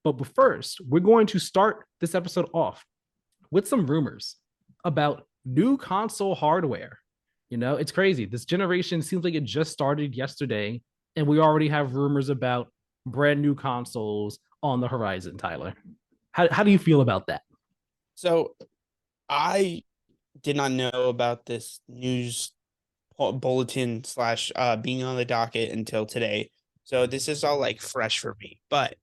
But first, we're going to start this episode off with some rumors about new console hardware. It's crazy. This generation seems like it just started yesterday, and we already have rumors about brand new consoles on the horizon, Tyler. How do you feel about that? So I did not know about this news bulletin slash being on the docket until today. So this is all like fresh for me. But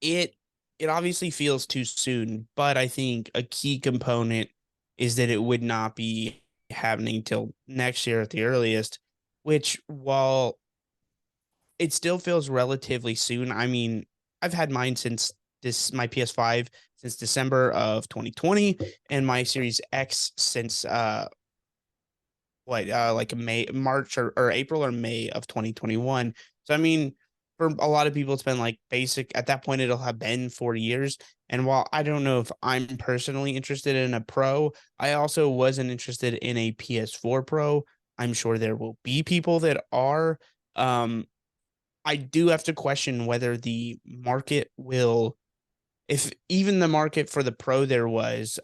it it obviously feels too soon, but I think a key component is that it would not be happening till next year at the earliest, which while it still feels relatively soon. I mean, I've had mine since this my PS5 since December of 2020 and my Series X since like May, March or April or May of 2021. So I mean, for a lot of people, it's been like basic. At that point, it'll have been 4 years. And while I don't know if I'm personally interested in a Pro, I also wasn't interested in a PS4 Pro. I'm sure there will be people that are. Um, I do have to question whether the market will, if even the market for the Pro there was,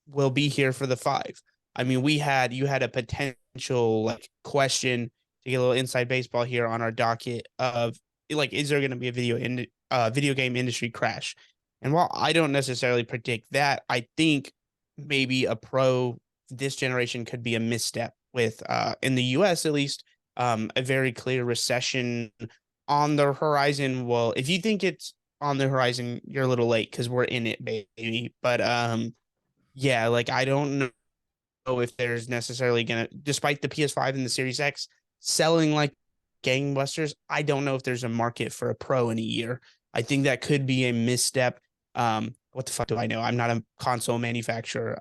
will be here for the five. I mean, you had a potential like question to get a little inside baseball here on our docket of like, is there going to be a video game industry crash? And while I don't necessarily predict that, I think maybe a Pro this generation could be a misstep with in the US at least a very clear recession on the horizon. Well, if you think it's on the horizon, you're a little late because we're in it, baby. But yeah, like I don't know if there's necessarily gonna, despite the PS5 and the Series X selling like gangbusters, I don't know if there's a market for a Pro in a year. I think that could be a misstep. What the fuck do I know? I'm not a console manufacturer.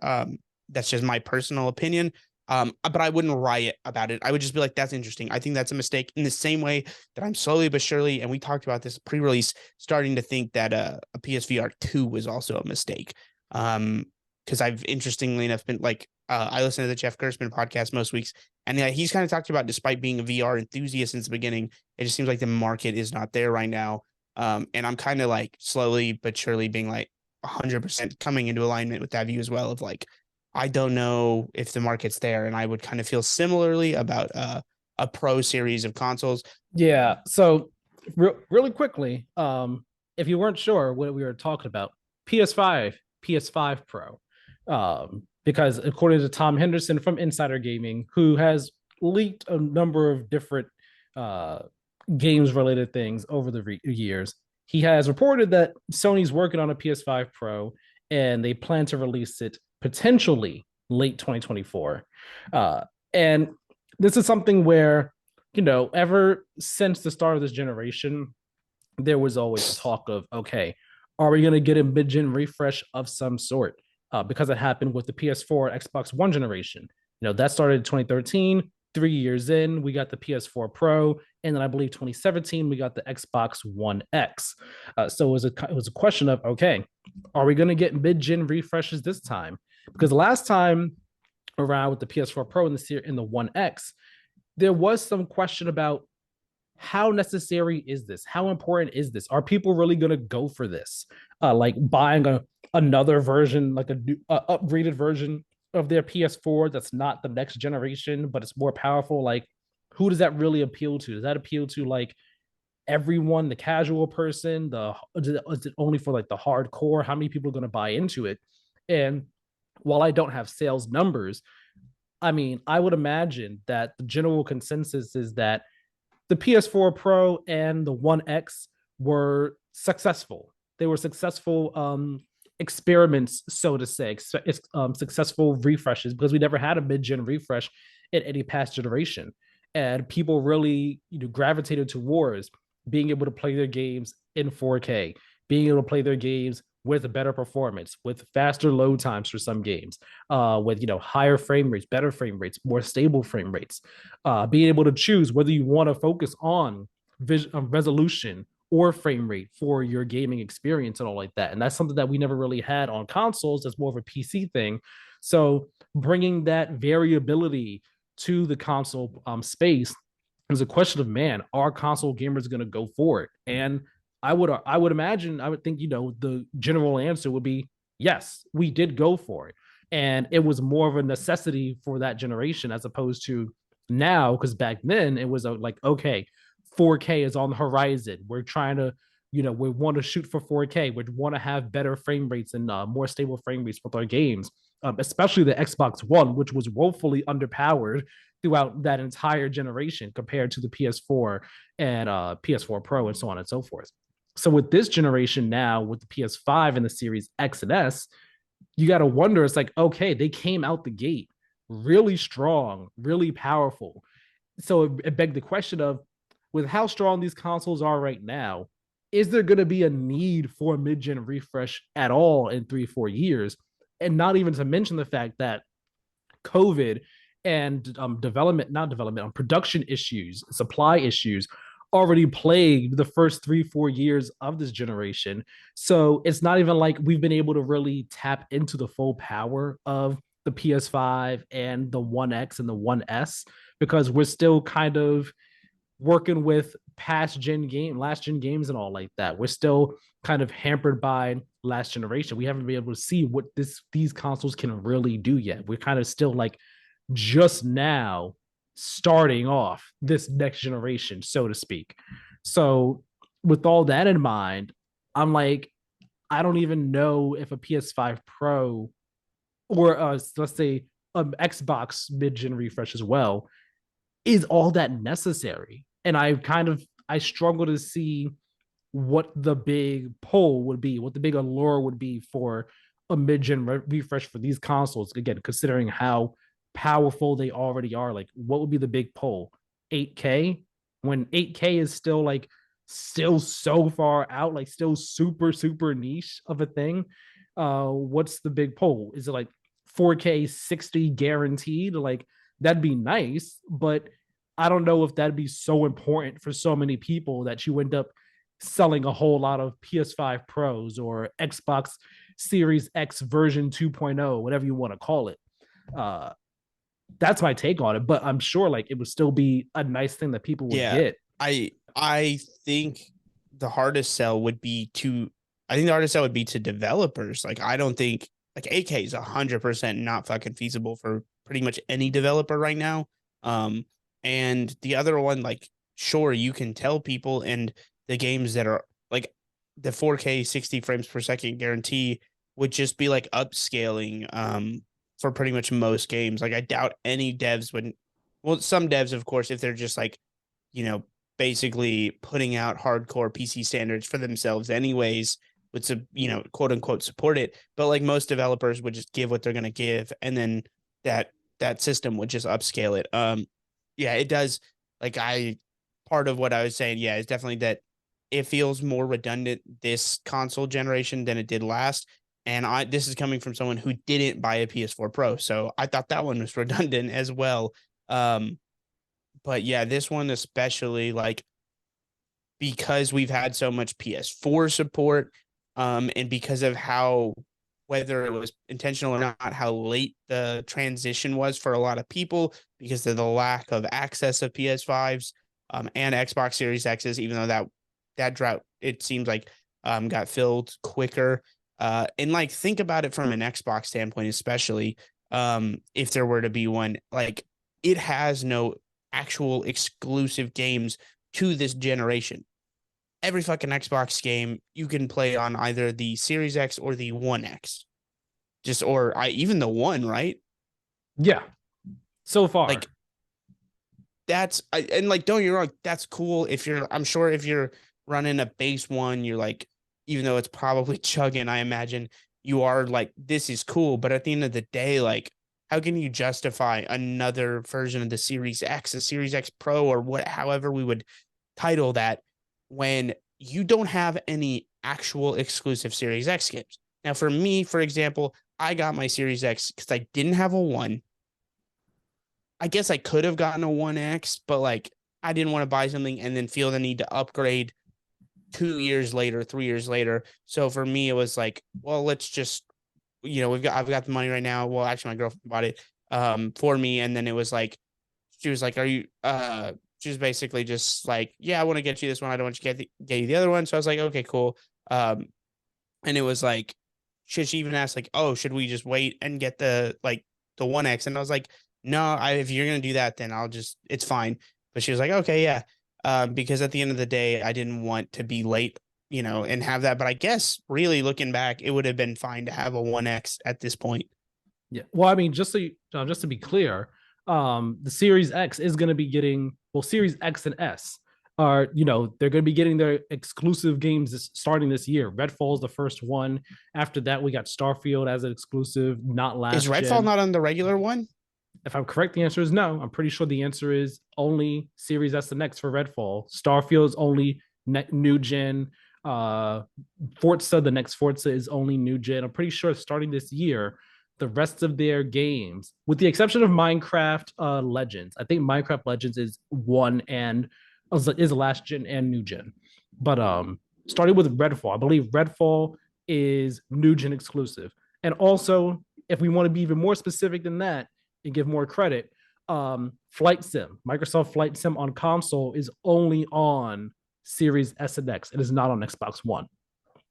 That's just my personal opinion. But I wouldn't riot about it. I would just be like, that's interesting. I think that's a mistake in the same way that I'm slowly but surely, and we talked about this pre-release, starting to think that a PSVR 2 was also a mistake. Because I've interestingly enough been like, I listen to the Jeff Gerstmann podcast most weeks, and he's kind of talked about despite being a VR enthusiast since the beginning, it just seems like the market is not there right now. And I'm kind of like slowly but surely being like 100% coming into alignment with that view as well of like, I don't know if the market's there, and I would kind of feel similarly about a Pro series of consoles. Yeah. So really quickly, if you weren't sure what we were talking about, PS5, PS5 Pro, because according to Tom Henderson from Insider Gaming, who has leaked a number of different uh, games related things over the years, he has reported that Sony's working on a PS5 Pro and they plan to release it potentially late 2024. And this is something where, ever since the start of this generation, there was always talk of, okay, are we going to get a mid-gen refresh of some sort? Because it happened with the PS4 Xbox One generation. That started in 2013. 3 years in, we got the PS4 Pro, and then I believe 2017 we got the Xbox One X. So it was a question of, okay, are we going to get mid-gen refreshes this time? Because the last time around with the PS4 Pro and the One X, there was some question about how necessary is this? How important is this? Are people really going to go for this? Like buying another version, like a new, upgraded version of their PS4 that's not the next generation, but it's more powerful. Like, who does that really appeal to? Does that appeal to like everyone, the casual person? Is it only for like the hardcore? How many people are going to buy into it? And while I don't have sales numbers, I mean, I would imagine that the general consensus is that the PS4 Pro and the One X were successful. They were successful experiments, so to say, successful refreshes because we never had a mid-gen refresh in any past generation, and people really gravitated towards being able to play their games in 4K, being able to play their games with a better performance, with faster load times for some games, with higher frame rates, better frame rates, more stable frame rates, being able to choose whether you want to focus on resolution or frame rate for your gaming experience and all like that. And that's something that we never really had on consoles. That's more of a PC thing. So bringing that variability to the console space It was a question of, man, are console gamers going to go for it? And I would imagine, I would think, the general answer would be yes, we did go for it. And it was more of a necessity for that generation as opposed to now, because back then it was like, okay, 4K is on the horizon. We're trying to, we want to shoot for 4K. We want to have better frame rates and more stable frame rates with our games, especially the Xbox One, which was woefully underpowered throughout that entire generation compared to the PS4 and PS4 Pro and so on and so forth. So with this generation now, with the PS5 and the Series X and S, you got to wonder. It's like, okay, they came out the gate really strong, really powerful. So it begged the question of, with how strong these consoles are right now, is there going to be a need for a mid-gen refresh at all in 3 4 years? And not even to mention the fact that COVID and not development, production issues, supply issues already plagued the first 3 4 years of this generation. So it's not even like we've been able to really tap into the full power of the PS5 and the One X and the One S, because we're still kind of working with last gen games and all like that. We're still kind of hampered by last generation. We haven't been able to see what these consoles can really do yet. We're kind of still like just now starting off this next generation, so to speak. So with all that in mind, I'm like, I don't even know if a PS5 Pro or let's say Xbox mid-gen refresh as well is all that necessary. And I struggle to see what the big pull would be, what the big allure would be for a mid-gen refresh for these consoles. Again, considering how powerful they already are, like what would be the big pull? 8K, when 8K is still like still so far out, like still super niche of a thing. What's the big pull? Is it like 4K 60 guaranteed? Like that'd be nice, but I don't know if that'd be so important for so many people that you end up selling a whole lot of PS5 Pros or Xbox Series X version 2.0, whatever you want to call it. Uh, that's my take on it, but I'm sure like it would still be a nice thing that people would Yeah, get. I think the hardest sell would be to I think the hardest sell would be to developers. Like I don't think like 8K is 100% not fucking feasible for pretty much any developer right now. And the other one, like, sure, you can tell people, and the games that are like the 4K 60 frames per second guarantee would just be like upscaling for pretty much most games. Like I doubt any devs would, well, some devs, of course, if they're just like, you know, basically putting out hardcore PC standards for themselves anyways, would, quote unquote support it. But like most developers would just give what they're gonna give, and then that system would just upscale it. Yeah, it does. Like I Part of what I was saying, yeah, is definitely that it feels more redundant this console generation than it did last. And this is coming from someone who didn't buy a PS4 Pro, so I thought that one was redundant as well. But yeah, this one especially, like, because we've had so much PS4 support, and because of how, whether it was intentional or not, how late the transition was for a lot of people because of the lack of access of PS5s, and Xbox Series X's, even though that drought, it seems like, got filled quicker. And like, think about it from an Xbox standpoint, especially, if there were to be one, like, it has no actual exclusive games to this generation. Every fucking Xbox game you can play on either the Series X or the One X, even the One, right? Yeah, so far. Like and like, don't get me wrong, that's cool if you're. I'm sure if you're running a base one, you're like, even though it's probably chugging, I imagine you are like, this is cool. But at the end of the day, like, how can you justify another version of the Series X, a Series X Pro, or however we would title that, when you don't have any actual exclusive Series X games? Now, for me, for example, I got my Series X because I didn't have a One. I guess I could have gotten a One X, but like, I didn't want to buy something and then feel the need to upgrade 2 years later, 3 years later. So for me, it was like, well, let's just, I've got the money right now. Well, actually, my girlfriend bought it for me, and then it was like, she was like, "Are you she was basically just like, yeah, I want to get you this one. I don't want you to get you the other one. So I was like, okay, cool. And it was like, should she even ask like, oh, should we just wait and get the One X? And I was like, no, if you're gonna do that, then it's fine. But she was like, okay, yeah. Because at the end of the day, I didn't want to be late, and have that. But I guess really looking back, it would have been fine to have a One X at this point. Yeah. Well, I mean, just to be clear, the Series X is going to be getting Series X and S are they're going to be getting their exclusive games starting this year. Redfall is the first one. After that, we got Starfield as an exclusive, not Is last Redfall gen. not on the regular one? If I'm correct, the answer is no. I'm pretty sure the answer is only Series S and X for Redfall. Starfield is only new gen. Uh, Forza, the next Forza is only new gen. I'm pretty sure starting this year, the rest of their games, with the exception of Minecraft Legends, I think Minecraft Legends is one and is last gen and new gen. But starting with Redfall, I believe Redfall is new gen exclusive. And also, if we want to be even more specific than that and give more credit, Flight Sim, Microsoft Flight Sim on console is only on Series S and X. It is not on Xbox One.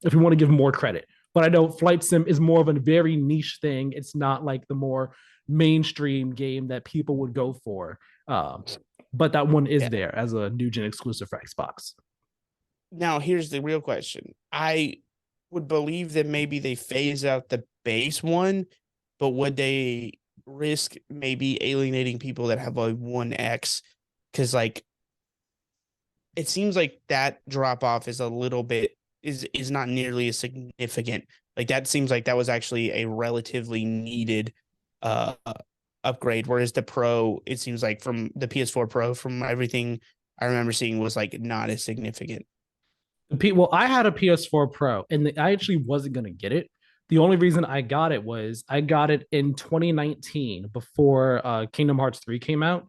If we want to give more credit, but I know Flight Sim is more of a very niche thing. It's not like the more mainstream game that people would go for. But that one is Yeah. there as a new gen exclusive for Xbox. Now, here's the real question. I would believe that maybe they phase out the base one, but would they risk maybe alienating people that have a 1X? Because, like, it seems like that drop off is a little bit is not nearly as significant. Like that seems like that was actually a relatively needed uh upgrade, whereas the Pro, it seems like from the PS4 Pro, from everything I remember seeing, was like not as significant. Well, I had a PS4 Pro, and I actually wasn't gonna get it. The only reason I got it was I got it in 2019 before Kingdom Hearts 3 came out,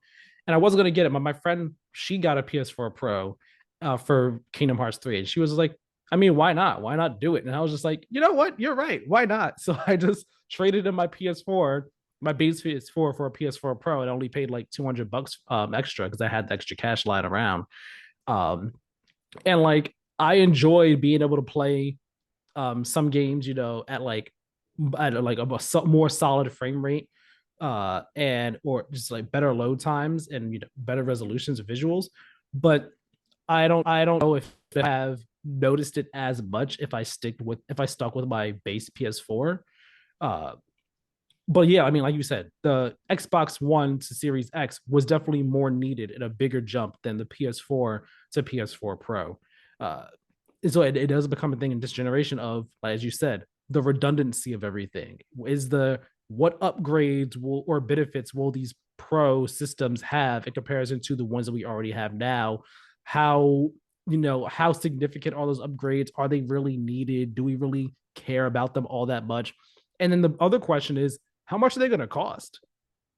and I wasn't gonna get it. But my friend, she got a PS4 Pro for Kingdom Hearts 3, and she was like, "I mean, why not? Why not do it?" And I was just like, "You know what? You're right. Why not?" So I just traded in my PS4, my base PS4 for a PS4 Pro, and only paid like $200 extra because I had the extra cash lying around. Um, and like I enjoyed being able to play some games, at like a more solid frame rate, and or just like better load times and better resolutions of visuals. But I don't know if I have noticed it as much if I stuck with my base PS4. Uh, but yeah, I mean, like you said, the Xbox One to Series X was definitely more needed and a bigger jump than the PS4 to PS4 Pro. Uh, so it does become a thing in this generation of, as you said, the redundancy of everything. Is the what upgrades will or benefits will these pro systems have in comparison to the ones that we already have now? How how significant are those upgrades? Are they really needed? Do we really care about them all that much? And then the other question is, how much are they going to cost?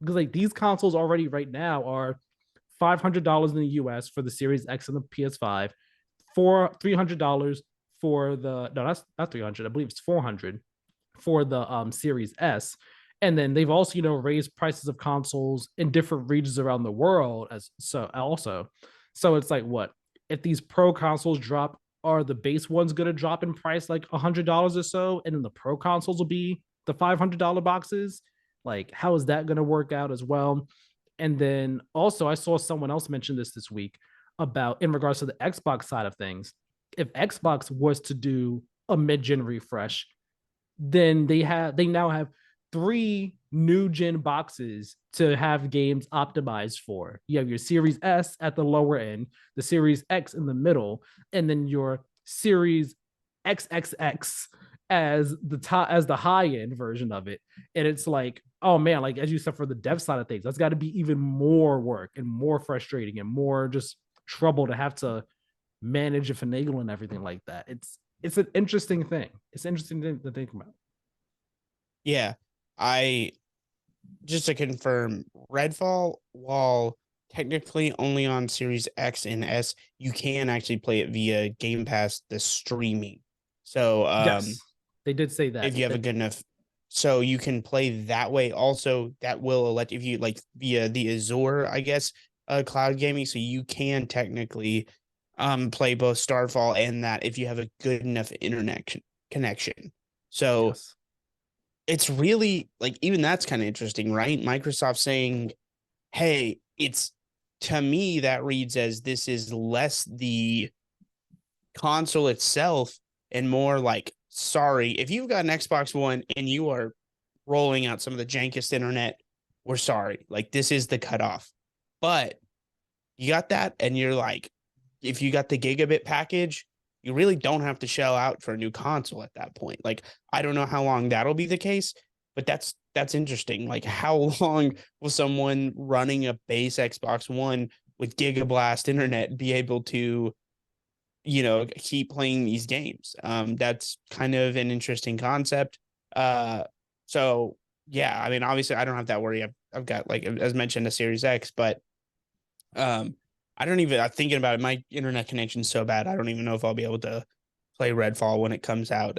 Because like these consoles already right now are $500 in the US for the Series X and the PS5, for $300 for the no, that's not 300. I believe it's 400 for the Series S. And then they've also raised prices of consoles in different regions around the world as so also. So it's like what if these pro consoles drop? Are the base ones going to drop in price like $100 or so, and then the pro consoles will be the $500 boxes? Like, how is that going to work out as well? And then also, I saw someone else mention this week about in regards to the Xbox side of things. If Xbox was to do a mid-gen refresh, then they now have three new gen boxes to have games optimized for. You have your Series S at the lower end, the Series X in the middle, and then your Series XXX as the high end version of it. And it's like, oh man, like as you said, for the dev side of things, that's got to be even more work and more frustrating and more just trouble to have to manage and finagle and everything like that. It's an interesting thing. It's an interesting thing to think about. Yeah. I just to confirm, Redfall, while technically only on Series X and S, you can actually play it via Game Pass, the streaming. So Yes, they did say that. if you have a good enough, so you can play that way. Also, that will let if you like via the Azure, I guess cloud gaming, so you can technically play both Starfall and that if you have a good enough internet connection. So Yes. it's really like even that's kind of interesting, right? Microsoft saying, "Hey, it's to me that reads as this is less the console itself and more like, sorry, if you've got an Xbox One and you are rolling out some of the jankest internet, we're sorry. Like this is the cutoff. But you got that, and you're like, if you got the gigabit package, you really don't have to shell out for a new console at that point. Like, I don't know how long that'll be the case, but that's interesting. Like, how long will someone running a base Xbox One with gigablast internet be able to, keep playing these games? That's kind of an interesting concept. Uh, so yeah, I mean, obviously, I don't have that worry. I've got, like as mentioned, a Series X, but um, I don't even. I'm thinking about it. My internet connection's so bad. I don't even know if I'll be able to play Redfall when it comes out.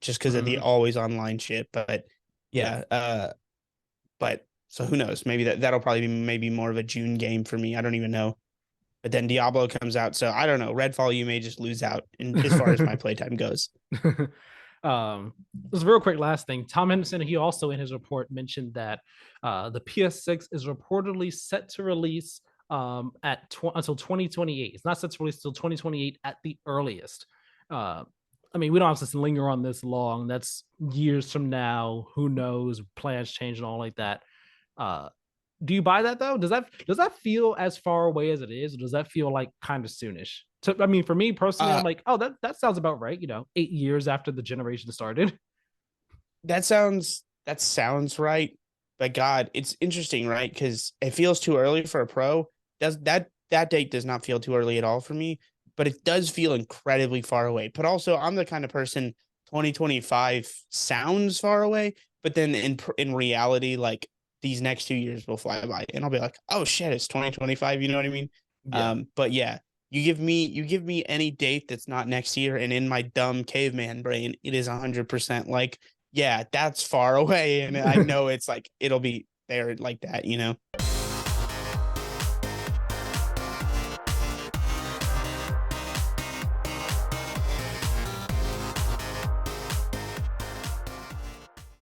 Just because of the Mhm. always online shit. But Yeah. yeah. But so who knows? Maybe that'll probably be maybe more of a June game for me. I don't even know. But then Diablo comes out, so I don't know. Redfall, you may just lose out in as far as my playtime goes. Just real quick last thing. Tom Henderson, he also in his report mentioned that the PS6 is reportedly set to release until 2028. It's not set to release until 2028 at the earliest. Uh, I mean, we don't have to linger on this long. That's years from now. Who knows? Plans change and all like that. Uh, do you buy that though? Does that feel as far away as it is, or does that feel like kind of soonish? I mean, for me personally, I'm Uh, like, oh, that sounds about right. 8 years after the generation started. that sounds right. But God, it's interesting, right? Because it feels too early for a pro. Does that date does not feel too early at all for me, but it does feel incredibly far away. But also, I'm the kind of person 2025 sounds far away, but then in reality, like these next 2 years will fly by, and I'll be like, oh shit, it's 2025. You know what I mean? Yeah. But yeah, you give me any date that's not next year, and in my dumb caveman brain, it is 100% like, yeah, that's far away. And I know it's like, it'll be there like that,